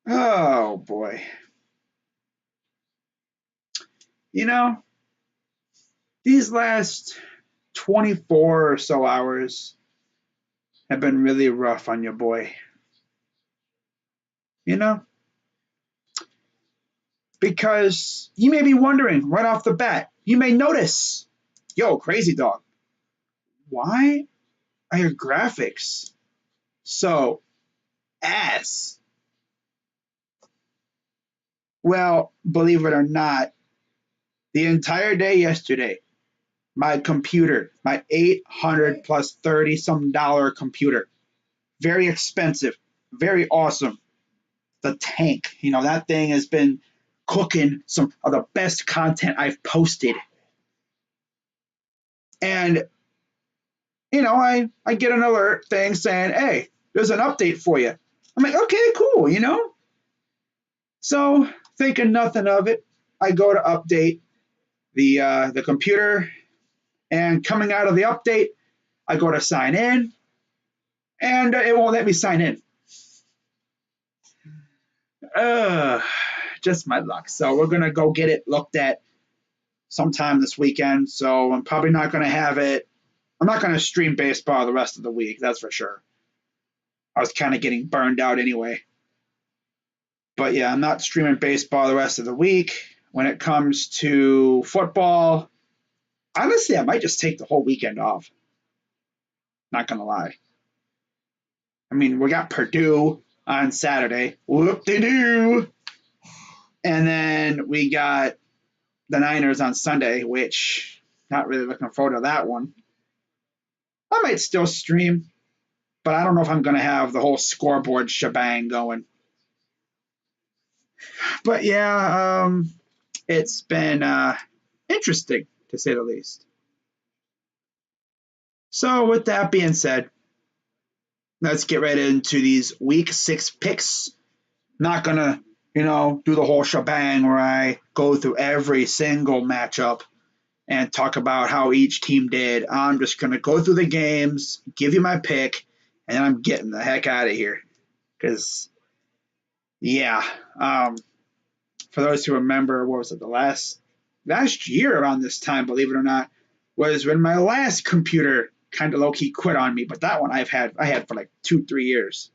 Oh boy. You know, these last 24 or so hours have been really rough on your boy. You know, because you may be wondering right off the bat, you may notice, yo, crazy dog, why are your graphics so ass? Well, believe it or not, the entire day yesterday, my computer, my 800 plus 30 some dollar computer, very expensive, very awesome. The tank, that thing has been cooking some of the best content I've posted. And, I get an alert thing saying, hey, there's an update for you. I'm like, okay, cool. So, thinking nothing of it, I go to update the computer, and coming out of the update, I go to sign in, and it won't let me sign in. Uh, just my luck. So we're gonna go get it looked at sometime this weekend. So I'm probably not gonna have it. I'm not gonna stream baseball the rest of the week. That's for sure. I was kind of getting burned out anyway. But yeah, I'm not streaming baseball the rest of the week. When it comes to football, honestly, I might just take the whole weekend off. Not gonna lie. I mean, we got Purdue on Saturday. Whoop-de-doo. And then we got the Niners on Sunday, which not really looking forward to that one. I might still stream, but I don't know if I'm going to have the whole scoreboard shebang going. But yeah, it's been interesting to say the least. So with that being said, let's get right into these week 6 picks. Not going to, do the whole shebang where I go through every single matchup and talk about how each team did. I'm just going to go through the games, give you my pick, and I'm getting the heck out of here. Because, yeah, for those who remember, what was it, the last year around this time, believe it or not, was when my last computer kind of low-key quit on me. But that one I had for like 2-3 years.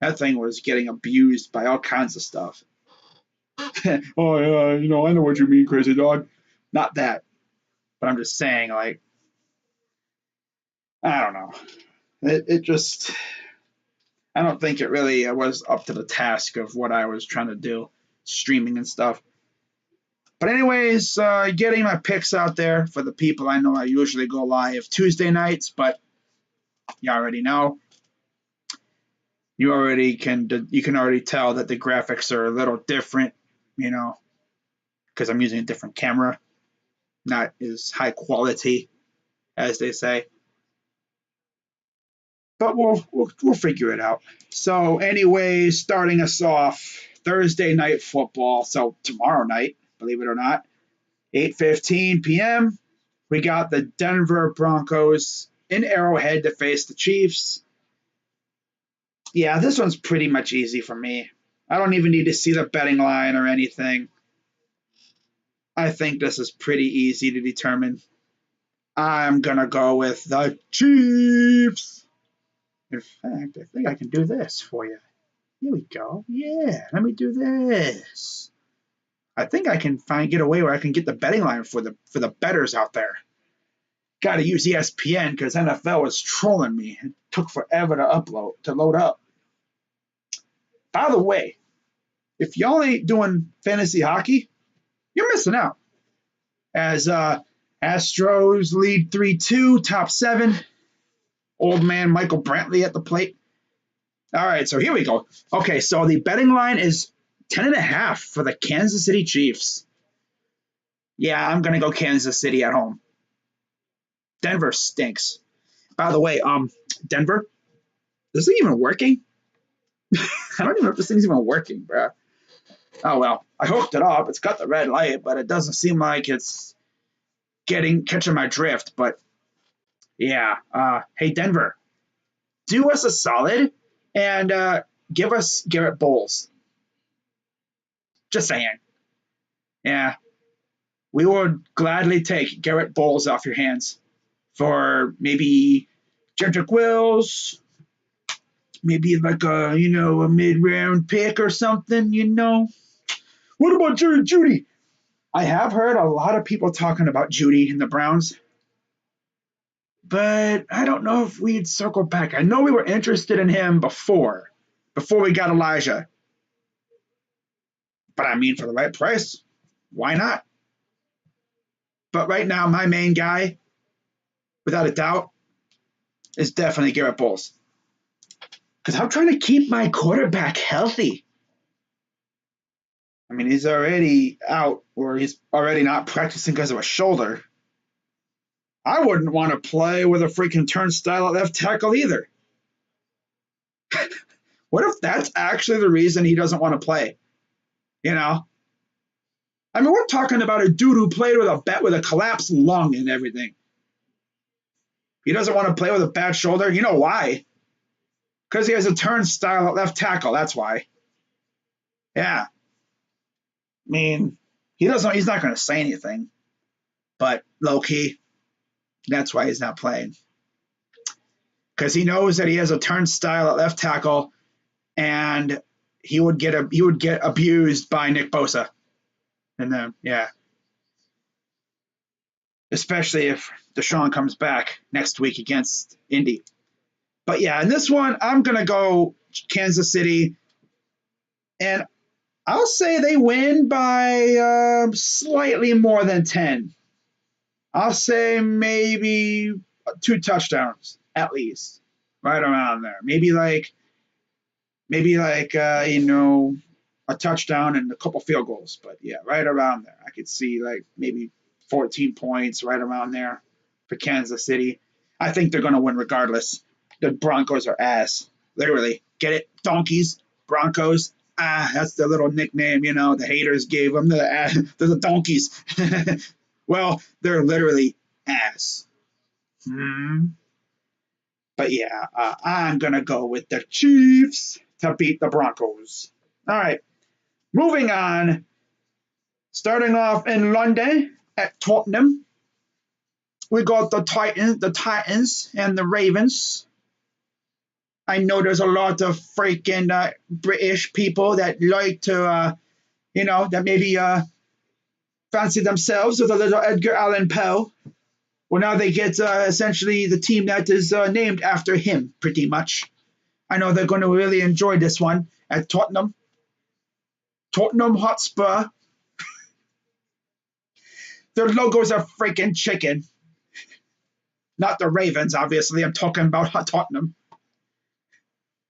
That thing was getting abused by all kinds of stuff. Oh, yeah, I know what you mean, crazy dog. Not that. But I'm just saying, like, I don't know. It just, I don't think it really was up to the task of what I was trying to do, streaming and stuff. But anyways, getting my picks out there for the people. I know I usually go live Tuesday nights, but you already know. You can already tell that the graphics are a little different, because I'm using a different camera, not as high quality as they say. But we'll figure it out. So anyway, starting us off, Thursday night football. So tomorrow night, believe it or not, 8:15 p.m. We got the Denver Broncos in Arrowhead to face the Chiefs. Yeah, this one's pretty much easy for me. I don't even need to see the betting line or anything. I think this is pretty easy to determine. I'm going to go with the Chiefs. In fact, I think I can do this for you. Here we go. Yeah, let me do this. I think I can get away where I can get the betting line for the bettors out there. Got to use ESPN because NFL was trolling me. It took forever to load up. By the way, if y'all ain't doing fantasy hockey, you're missing out. As Astros lead 3-2, top 7. Old man Michael Brantley at the plate. All right, so here we go. Okay, so the betting line is 10.5 for the Kansas City Chiefs. Yeah, I'm gonna go Kansas City at home. Denver stinks. By the way, Denver, is this thing even working? I don't even know if this thing's even working, bro. Oh well, I hooked it up. It's got the red light, but it doesn't seem like it's catching my drift. But yeah, hey Denver, do us a solid and give us Garrett Bowles. Just saying. Yeah, we would gladly take Garrett Bowles off your hands for maybe Jedrick Wills, maybe like a mid-round pick or something. What about Jerry Jeudy? I have heard a lot of people talking about Jeudy in the Browns, but I don't know if we'd circle back. I know we were interested in him before we got Elijah. But I mean, for the right price, why not? But right now, my main guy, without a doubt, is definitely Garrett Bowles. Because I'm trying to keep my quarterback healthy. I mean, he's already out, or he's already not practicing because of a shoulder. I wouldn't want to play with a freaking turnstile at left tackle either. What if that's actually the reason he doesn't want to play? I mean, we're talking about a dude who played with a collapsed lung and everything. He doesn't want to play with a bad shoulder. You know why? Because he has a turnstile at left tackle. That's why. Yeah. I mean, he's not going to say anything. But low key, that's why he's not playing. Because he knows that he has a turnstile at left tackle, and he would get abused by Nick Bosa. And then, yeah. Especially if Deshaun comes back next week against Indy. But yeah, in this one, I'm going to go Kansas City. And I'll say they win by slightly more than 10. I'll say maybe 2 touchdowns at least. Right around there. Maybe like a touchdown and a couple field goals. But yeah, right around there. I could see like maybe 14 points right around there for Kansas City. I think they're going to win regardless. The Broncos are ass. Literally. Get it? Donkeys, Broncos. That's the little nickname, the haters gave them. They're the donkeys. Well, they're literally ass. But yeah, I'm going to go with the Chiefs to beat the Broncos. All right. Moving on. Starting off in London at Tottenham. We got the Titans and the Ravens. I know there's a lot of freaking British people that like to, that maybe fancy themselves with a little Edgar Allan Poe. Well, now they get essentially the team that is named after him, pretty much. I know they're going to really enjoy this one at Tottenham. Tottenham Hotspur. Their logos are freaking chicken. Not the Ravens, obviously. I'm talking about Tottenham.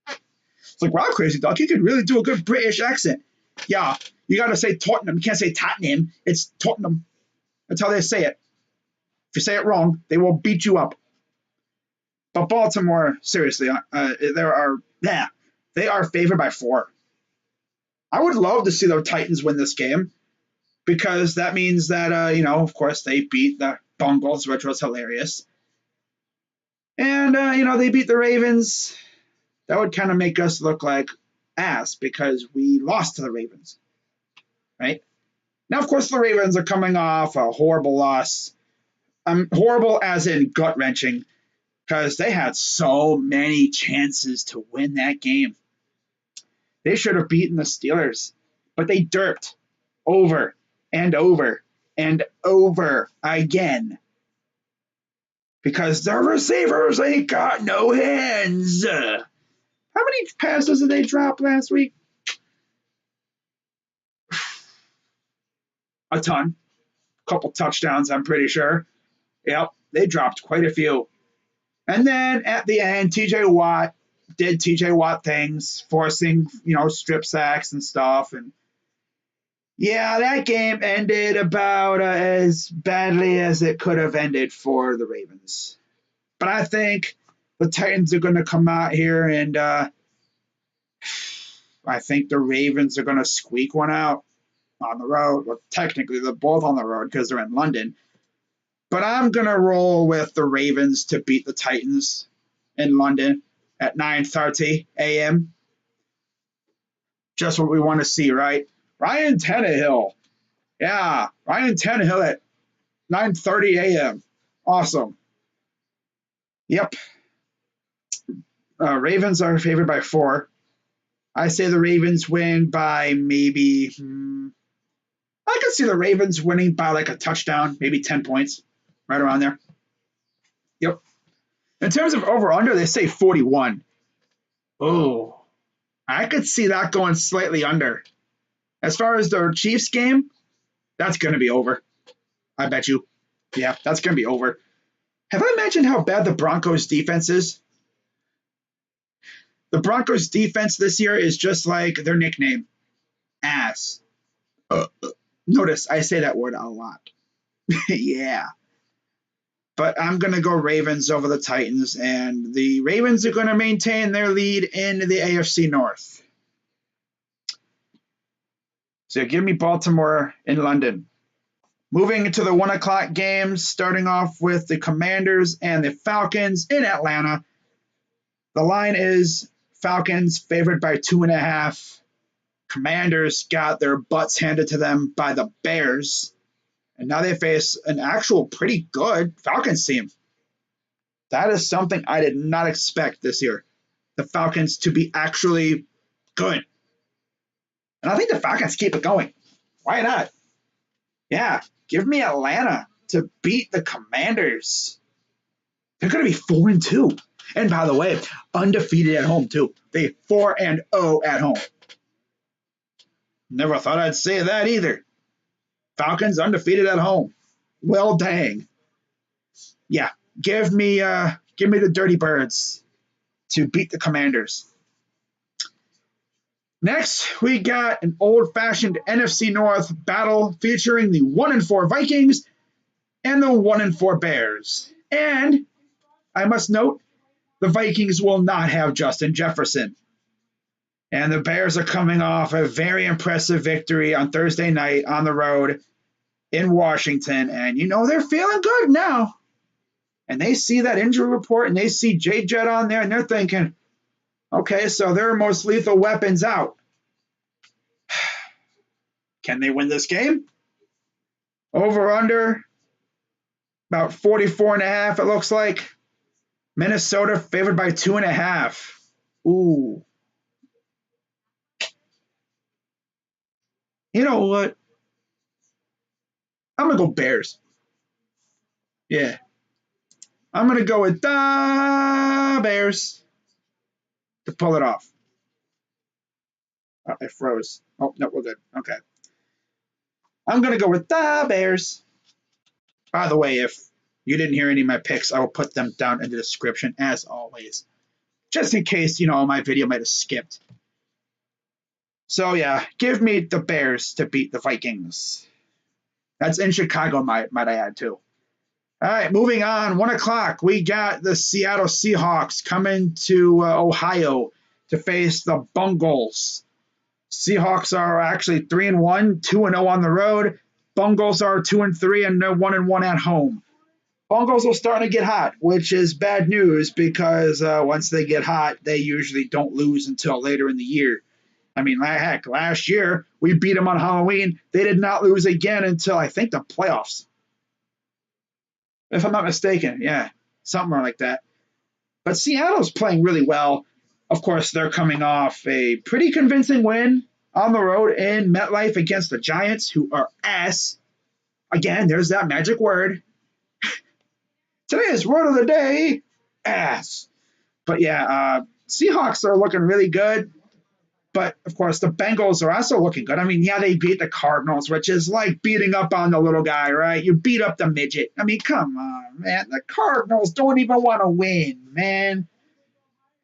It's like, wow, Crazy Dog, you can really do a good British accent. Yeah, you got to say Tottenham. You can't say Tottenham. It's Tottenham. That's how they say it. If you say it wrong, they will beat you up. But Baltimore, seriously, they are favored by 4. I would love to see the Titans win this game because that means that, of course, they beat the Bengals, which was hilarious. And, they beat the Ravens. That would kind of make us look like ass because we lost to the Ravens, right? Now, of course, the Ravens are coming off a horrible loss. Horrible as in gut-wrenching because they had so many chances to win that game. They should have beaten the Steelers, but they derped over and over and over again because their receivers ain't got no hands. How many passes did they drop last week? A ton. A couple touchdowns, I'm pretty sure. Yep, they dropped quite a few. And then at the end, TJ Watt did TJ Watt things, forcing, strip sacks and stuff. And yeah, that game ended about as badly as it could have ended for the Ravens. But I think the Titans are going to come out here and I think the Ravens are going to squeak one out on the road. Well, technically, they're both on the road because they're in London. But I'm going to roll with the Ravens to beat the Titans in London at 9:30 a.m. Just what we want to see, right? Ryan Tannehill. Yeah, Ryan Tannehill at 9:30 a.m. Awesome. Yep. Ravens are favored by 4. I say the Ravens win by maybe. I could see the Ravens winning by like a touchdown, maybe 10 points, right around there. Yep. In terms of over under, they say 41. Oh, I could see that going slightly under. As far as the Chiefs game, that's going to be over. I bet you. Yeah, that's going to be over. Have I mentioned how bad the Broncos defense is? The Broncos defense this year is just like their nickname, ass. Notice I say that word a lot. Yeah. But I'm going to go Ravens over the Titans, and the Ravens are going to maintain their lead in the AFC North. So give me Baltimore in London. Moving to the 1 o'clock games, starting off with the Commanders and the Falcons in Atlanta. The line is Falcons favored by 2.5. Commanders got their butts handed to them by the Bears. And now they face an actual pretty good Falcons team. That is something I did not expect this year. The Falcons to be actually good. And I think the Falcons keep it going. Why not? Yeah, give me Atlanta to beat the Commanders. They're going to be 4-2. And by the way, undefeated at home too. They 4-0 at home. Never thought I'd say that either. Falcons undefeated at home. Well, dang. Yeah, give me the Dirty Birds to beat the Commanders. Next, we got an old-fashioned NFC North battle featuring the 1-4 Vikings and the 1-4 Bears. And I must note, the Vikings will not have Justin Jefferson. And the Bears are coming off a very impressive victory on Thursday night on the road in Washington. And you know they're feeling good now. And they see that injury report and they see J. Jet on there and they're thinking, okay, so their most lethal weapon's out. Can they win this game? Over under about 44.5, it looks like. Minnesota favored by 2.5. Ooh. You know what? I'm going to go Bears. Yeah. I'm going to go with the Bears to pull it off. Oh, I froze. Oh, no, we're good. Okay. I'm going to go with the Bears. By the way, if you didn't hear any of my picks, I will put them down in the description as always. Just in case, my video might have skipped. So, yeah, give me the Bears to beat the Vikings. That's in Chicago, might I add, too. All right, moving on. 1 o'clock, we got the Seattle Seahawks coming to Ohio to face the Bungles. Seahawks are actually 3-1, 2-0 on the road. Bungles are 2-3, and they're 1-1 at home. Bungles are starting to get hot, which is bad news because once they get hot, they usually don't lose until later in the year. I mean, heck, last year we beat them on Halloween. They did not lose again until I think the playoffs. If I'm not mistaken, yeah, something like that. But Seattle's playing really well. Of course, they're coming off a pretty convincing win on the road in MetLife against the Giants, who are ass. Again, there's that magic word. Today's word of the day, ass. But yeah, Seahawks are looking really good. But, of course, the Bengals are also looking good. I mean, yeah, they beat the Cardinals, which is like beating up on the little guy, right? You beat up the midget. I mean, come on, man. The Cardinals don't even want to win, man.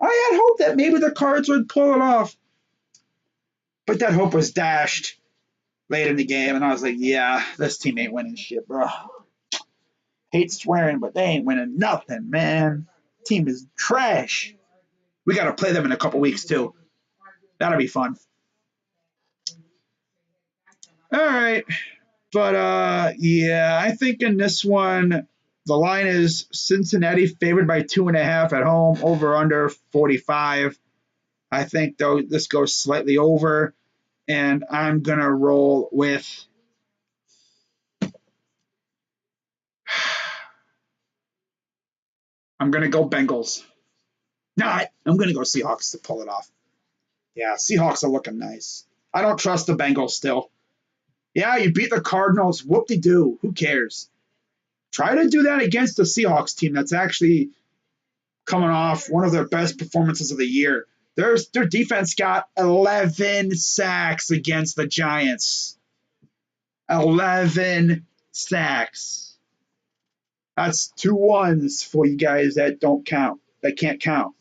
I had hoped that maybe the Cards would pull it off. But that hope was dashed late in the game, and I was like, yeah, this team ain't winning shit, bro. Hate swearing, but they ain't winning nothing, man. Team is trash. We got to play them in a couple weeks, too. That'll be fun. All right. But, yeah, I think in this one, the line is Cincinnati favored by 2.5 at home, over under 45. I think, though, this goes slightly over. and I'm going to roll with I'm going to go Bengals. Not. I'm going to go Seahawks to pull it off. Yeah, Seahawks are looking nice. I don't trust the Bengals still. Yeah, you beat the Cardinals. Whoop-de-doo. Who cares? Try to do that against the Seahawks team that's actually coming off one of their best performances of the year. Their defense got 11 sacks against the Giants. 11 sacks. That's 2 ones for you guys that don't count, that can't count.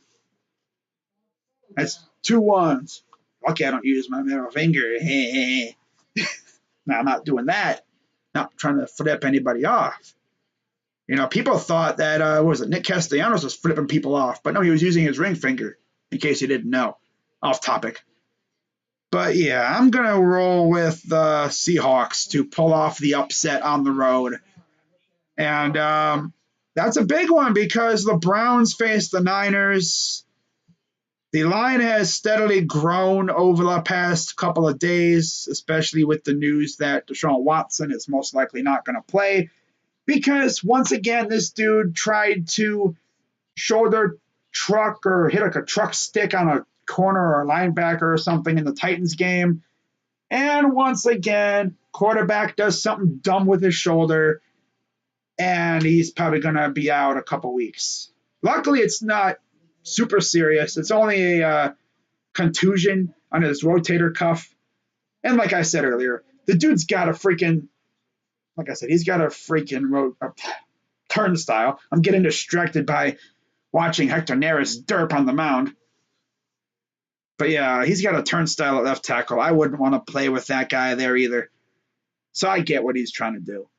That's 2 ones. Lucky I don't use my middle finger. Now, I'm not doing that. Not trying to flip anybody off. You know, people thought that, what was it, Nick Castellanos was flipping people off, but no, he was using his ring finger, in case you didn't know. Off topic. But yeah, I'm going to roll with the Seahawks to pull off the upset on the road. And that's a big one because the Browns face the Niners. The line has steadily grown over the past couple of days, especially with the news that Deshaun Watson is most likely not going to play. Because once again, this dude tried to shoulder truck or hit like a truck stick on a corner or a linebacker or something in the Titans game. And once again, quarterback does something dumb with his shoulder, and he's probably going to be out a couple weeks. Luckily, it's not super serious. It's only a contusion on his rotator cuff. And like I said earlier, the dude's got a freaking, like I said, he's got a freaking turnstile. I'm getting distracted by watching Hector Neris derp on the mound. But yeah, he's got a turnstile at left tackle. I wouldn't want to play with that guy there either. So I get what he's trying to do.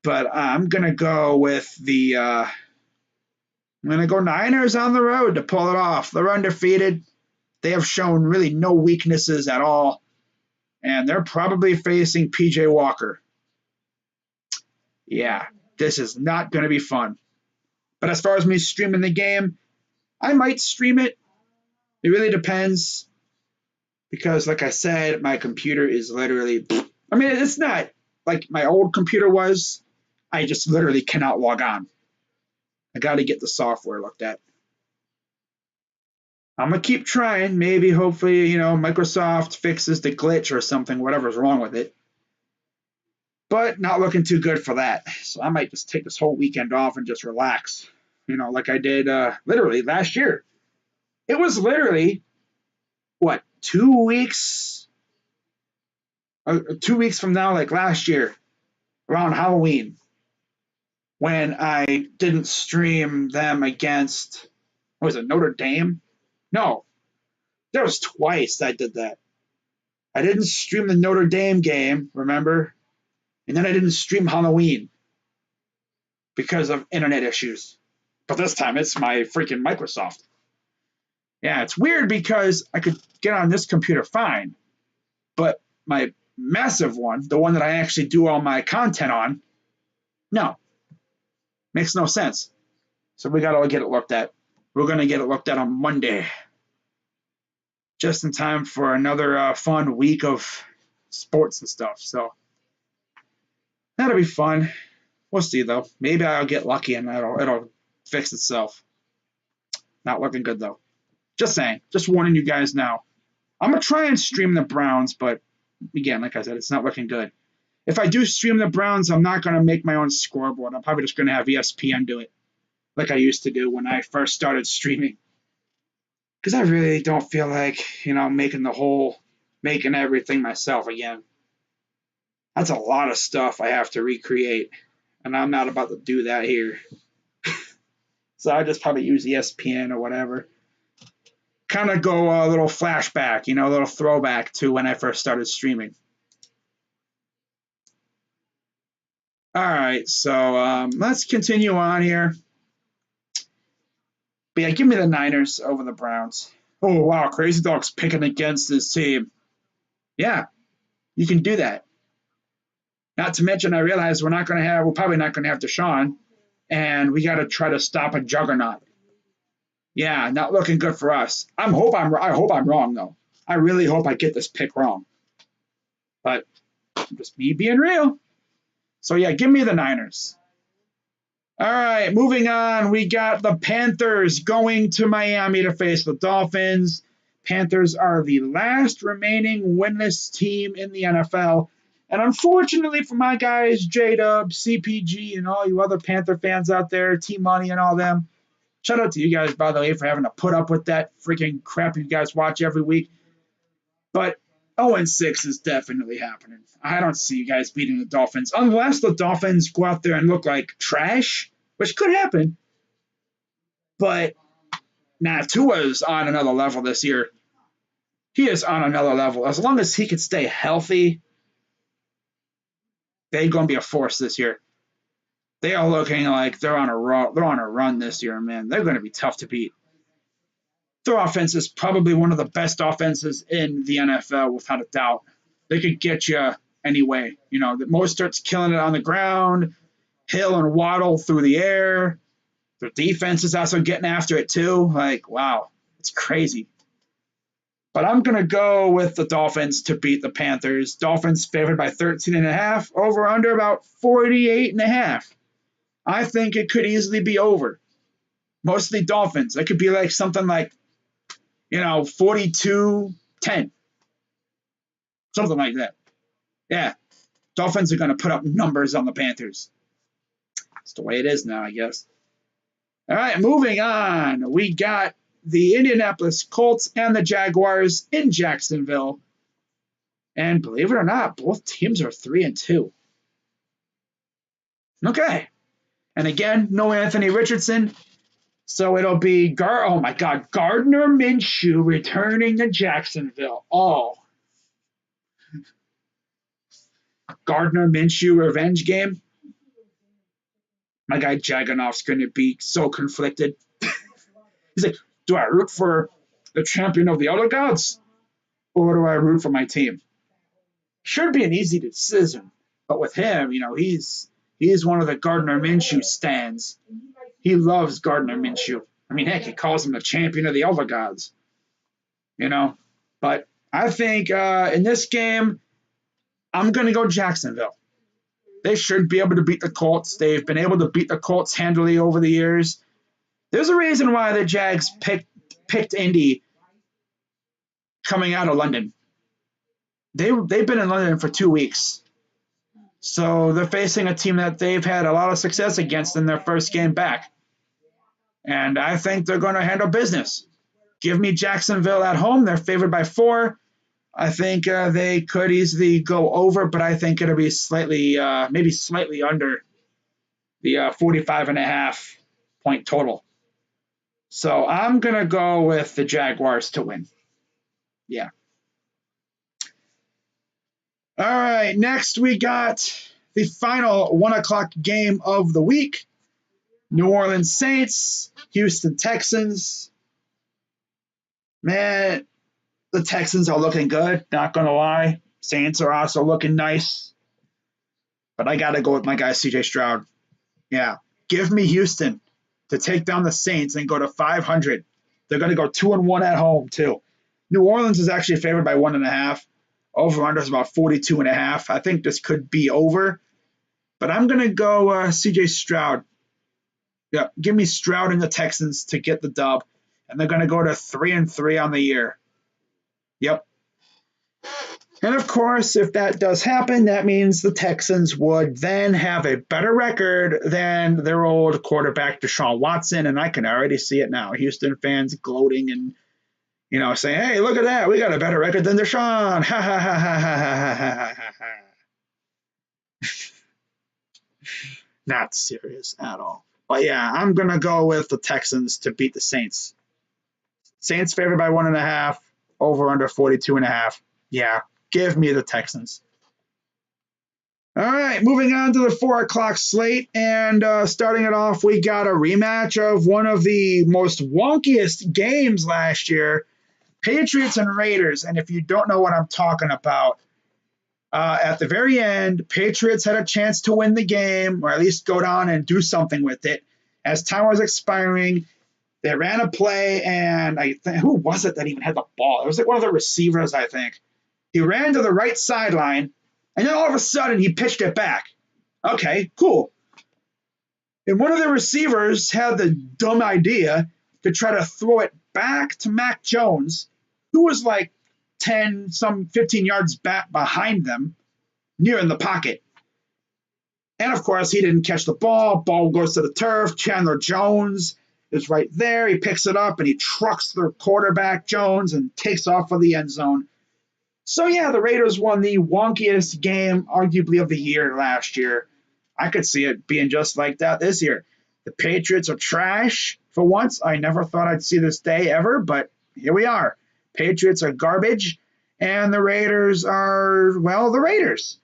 But I'm going to go with I'm going to go Niners on the road to pull it off. They're undefeated. They have shown really no weaknesses at all. And they're probably facing PJ Walker. Yeah, this is not going to be fun. But as far as me streaming the game, I might stream it. It really depends. Because like I said, my computer is literally, I mean, it's not like my old computer was. I just literally cannot log on. I got to get the software looked at. I'm going to keep trying. Maybe, hopefully, Microsoft fixes the glitch or something, whatever's wrong with it. But not looking too good for that. So I might just take this whole weekend off and just relax. Like I did literally last year. It was literally, 2 weeks? 2 weeks from now, like last year, around Halloween, when I didn't stream them against, what was it, Notre Dame? No, there was twice I did that. I didn't stream the Notre Dame game, remember? And then I didn't stream Halloween because of internet issues. But this time it's my freaking Microsoft. Yeah, it's weird because I could get on this computer fine, but my massive one, the one that I actually do all my content on, no. Makes no sense. So we got to get it looked at. We're going to get it looked at on Monday. Just in time for another fun week of sports and stuff. So that'll be fun. We'll see, though. Maybe I'll get lucky and it'll fix itself. Not looking good, though. Just saying. Just warning you guys now. I'm going to try and stream the Browns, but again, like I said, it's not looking good. If I do stream the Browns, I'm not going to make my own scoreboard. I'm probably just going to have ESPN do it like I used to do when I first started streaming. Because I really don't feel like, making everything myself again. That's a lot of stuff I have to recreate, and I'm not about to do that here. So I just probably use ESPN or whatever. Kind of go a little flashback, a little throwback to when I first started streaming. All right, so let's continue on here. But yeah, give me the Niners over the Browns. Oh, wow, Crazy Dog's picking against his team. Yeah, you can do that. Not to mention, I realize we're probably not going to have Deshaun, and we got to try to stop a juggernaut. Yeah, not looking good for us. I hope I'm wrong, though. I really hope I get this pick wrong. But just me being real. So, yeah, give me the Niners. All right, moving on. We got the Panthers going to Miami to face the Dolphins. Panthers are the last remaining winless team in the NFL. And unfortunately for my guys, J-Dub, CPG, and all you other Panther fans out there, T-Money and all them, shout out to you guys, by the way, for having to put up with that freaking crap you guys watch every week. But 0-6 is definitely happening. I don't see you guys beating the Dolphins unless the Dolphins go out there and look like trash, which could happen. But Tua's on another level this year. He is on another level. As long as he can stay healthy, they're going to be a force this year. They are looking like they're on a run this year, man. They're going to be tough to beat. Their offense is probably one of the best offenses in the NFL, without a doubt. They could get you anyway. You know, Mostert's killing it on the ground. Hill and Waddle through the air. Their defense is also getting after it too. Like, wow, it's crazy. But I'm going to go with the Dolphins to beat the Panthers. Dolphins favored by 13.5, over under about 48.5. I think it could easily be over. Mostly Dolphins. It could be like something like, 42-10. Something like that. Yeah. Dolphins are going to put up numbers on the Panthers. That's the way it is now, I guess. All right, moving on. We got the Indianapolis Colts and the Jaguars in Jacksonville. And believe it or not, both teams are 3-2. Okay. And again, no Anthony Richardson. So it'll be Gardner Minshew returning to Jacksonville. Oh. Gardner Minshew revenge game. My guy Jagonoff's going to be so conflicted. He's like, do I root for the champion of the other gods? Or do I root for my team? Should be an easy decision. But with him, he's one of the Gardner Minshew stands. He loves Gardner Minshew. I mean, heck, he calls him the champion of the other gods. But I think in this game, I'm going to go Jacksonville. They should be able to beat the Colts. They've been able to beat the Colts handily over the years. There's a reason why the Jags picked Indy coming out of London. They've been in London for 2 weeks. So they're facing a team that they've had a lot of success against in their first game back. And I think they're going to handle business. Give me Jacksonville at home. They're favored by 4. I think they could easily go over, but I think it'll be maybe slightly under the 45.5 point total. So I'm going to go with the Jaguars to win. Yeah. All right, next we got the final 1 o'clock game of the week. New Orleans Saints, Houston Texans. Man, the Texans are looking good, not going to lie. Saints are also looking nice. But I got to go with my guy, CJ Stroud. Yeah, give me Houston to take down the Saints and go to 500. They're going to go 2-1 at home, too. New Orleans is actually favored by 1.5. Over-under is about 42.5. I think this could be over. But I'm going to go CJ Stroud. Yeah, give me Stroud and the Texans to get the dub. And they're going to go to 3-3 on the year. Yep. And, of course, if that does happen, that means the Texans would then have a better record than their old quarterback, Deshaun Watson. And I can already see it now. Houston fans gloating and, saying, hey, look at that. We got a better record than Deshaun. Ha, ha, ha, ha, ha, ha, ha, ha, ha. Not serious at all. But, yeah, I'm going to go with the Texans to beat the Saints. Saints favored by 1.5, over under 42.5. Yeah, give me the Texans. All right, moving on to the 4 o'clock slate. And starting it off, we got a rematch of one of the most wonkiest games last year, Patriots and Raiders. And if you don't know what I'm talking about, at the very end, Patriots had a chance to win the game, or at least go down and do something with it. As time was expiring, they ran a play, and who was it that even had the ball? It was like one of the receivers, I think. He ran to the right sideline, And then all of a sudden, he pitched it back. Okay, cool. And one of the receivers had the dumb idea to try to throw it back to Mac Jones, who was like 15 yards back behind them, near in the pocket. And of course, he didn't catch the ball. Ball goes to the turf. Chandler Jones is right there. He picks it up and he trucks the quarterback, Jones, and takes off for the end zone. So, yeah, the Raiders won the wonkiest game, arguably, of the year last year. I could see it being just like that this year. The Patriots are trash for once. I never thought I'd see this day ever, but here we are. Patriots are garbage, and the Raiders are, well, the Raiders.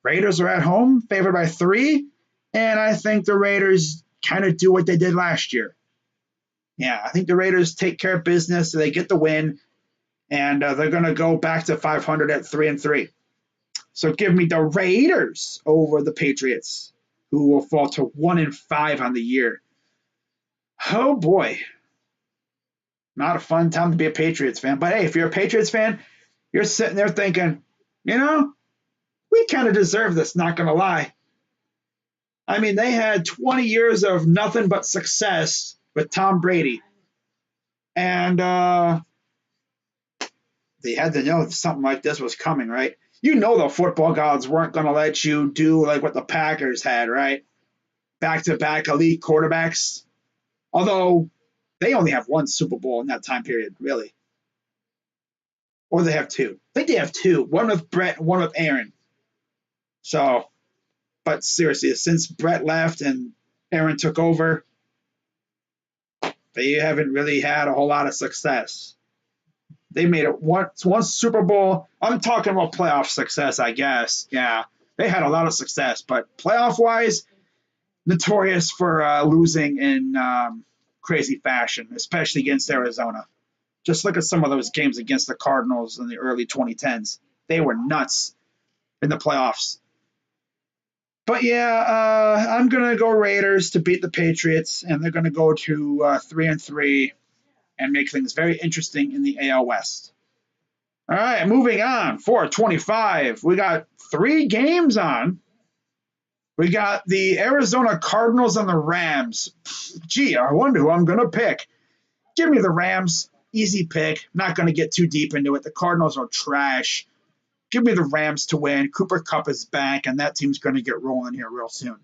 Raiders are at home, favored by 3, and I think the Raiders kind of do what they did last year. Yeah, I think the Raiders take care of business, so they get the win, and they're going to go back to 500 at 3-3. So give me the Raiders over the Patriots, who will fall to 1-5 on the year. Oh boy, not a fun time to be a Patriots fan. But hey, if you're a Patriots fan, you're sitting there thinking, we kind of deserve this, not going to lie. I mean, they had 20 years of nothing but success with Tom Brady. And they had to know something like this was coming, right? You know the football gods weren't going to let you do like what the Packers had, right? Back-to-back elite quarterbacks. Although they only have one Super Bowl in that time period, really. Or they have 2. I think they have 2. One with Brett and one with Aaron. So, but seriously, since Brett left and Aaron took over, they haven't really had a whole lot of success. They made it one Super Bowl. I'm talking about playoff success, I guess. Yeah, they had a lot of success, but playoff-wise, notorious for losing in crazy fashion, especially against Arizona. Just look at some of those games against the Cardinals in the early 2010s. They were nuts in the playoffs. But yeah, I'm going to go Raiders to beat the Patriots, and they're going to go to 3-3 and make things very interesting in the AL West. All right, moving on. 425. We got 3 games on. We got the Arizona Cardinals and the Rams. Gee, I wonder who I'm going to pick. Give me the Rams. Easy pick. Not going to get too deep into it. The Cardinals are trash. Give me the Rams to win. Cooper Kupp is back, and that team's going to get rolling here real soon.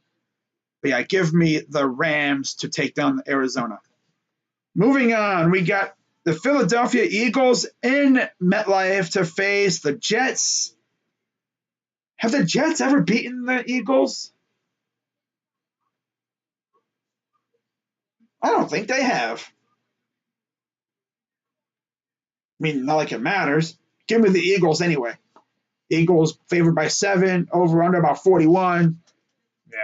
But yeah, give me the Rams to take down Arizona. Moving on, we got the Philadelphia Eagles in MetLife to face the Jets. Have the Jets ever beaten the Eagles? I don't think they have. I mean, not like it matters. Give me the Eagles anyway. Eagles favored by 7, over under about 41. Yeah,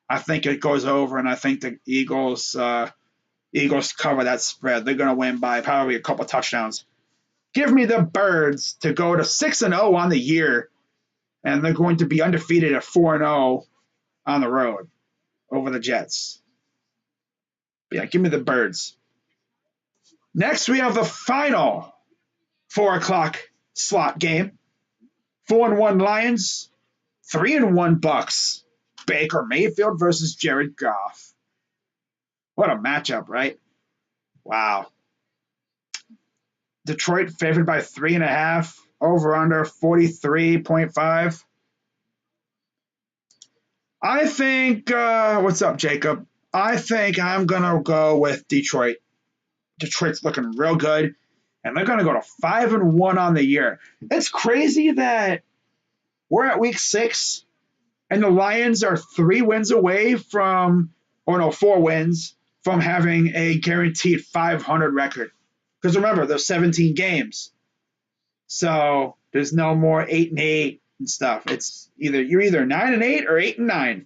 I think it goes over, and I think the Eagles cover that spread. They're going to win by probably a couple touchdowns. Give me the Birds to go to 6-0 on the year, and they're going to be undefeated at 4-0 on the road over the Jets. But yeah, give me the Birds. Next, we have the final 4 o'clock slot game. 4-1 Lions, 3-1 Bucks. Baker Mayfield versus Jared Goff. What a matchup, right? Wow. Detroit favored by 3.5, over under 43.5. I think, what's up, Jacob? I think I'm going to go with Detroit. Detroit's looking real good, and they're going to go to 5-1 on the year. It's crazy that we're at week 6, and the Lions are 3 wins away from, 4 wins from having a guaranteed 500 record. Because remember, there's 17 games. So there's no more 8-8 and stuff. It's you're either 9-8 or 8-9.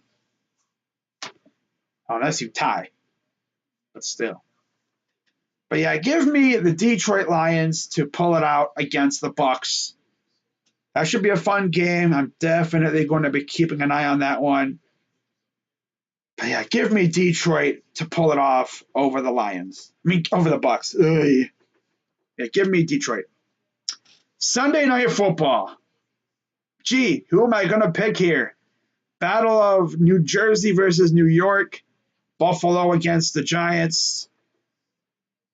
Unless you tie. But still. But yeah, give me the Detroit Lions to pull it out against the Bucks. That should be a fun game. I'm definitely going to be keeping an eye on that one. But yeah, give me Detroit to pull it off over the Lions. Over the Bucks. Ugh. Yeah, give me Detroit. Sunday Night Football. Gee, who am I going to pick here? Battle of New Jersey versus New York. Buffalo against the Giants.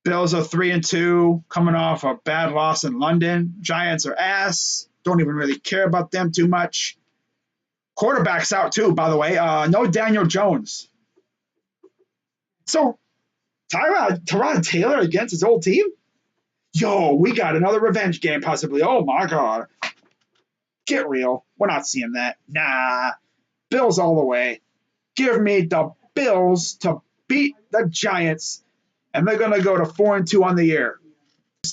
Bills are 3-2, coming off a bad loss in London. Giants are ass. Don't even really care about them too much. Quarterback's out too, by the way. No Daniel Jones. So Tyrod Taylor against his old team? Yo, we got another revenge game possibly. Oh my God. Get real. We're not seeing that. Nah. Bills all the way. Give me the Bills to beat the Giants, and they're going to go to 4-2 on the year.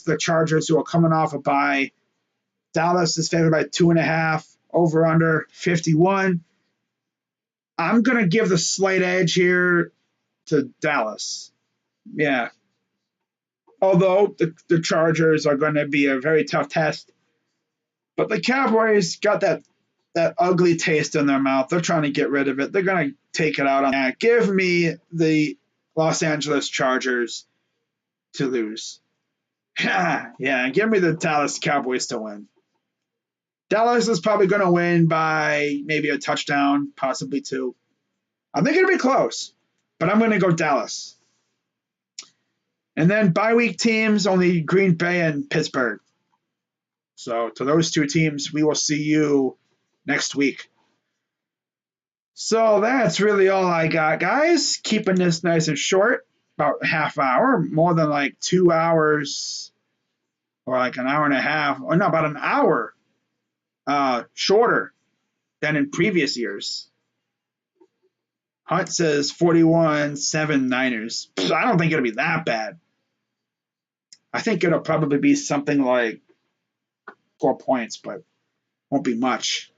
The Chargers, who are coming off a bye. Dallas is favored by 2.5. Over under 51. I'm going to give the slight edge here to Dallas. Yeah. Although the Chargers are going to be a very tough test. But the Cowboys got that ugly taste in their mouth. They're trying to get rid of it. They're going to take it out on that. Give me the Los Angeles Chargers to lose. Yeah, give me the Dallas Cowboys to win. Dallas is probably going to win by maybe a touchdown, possibly two. I think it'll be close, but I'm going to go Dallas. And then bye week teams, only Green Bay and Pittsburgh. So to those two teams, we will see you next week. So that's really all I got, guys. Keeping this nice and short, about half hour, more than like 2 hours or like an hour and a half, or no, about an hour shorter than in previous years. Hunt says 41-7 Niners. I don't think it'll be that bad. I think it'll probably be something like 4 points, but won't be much.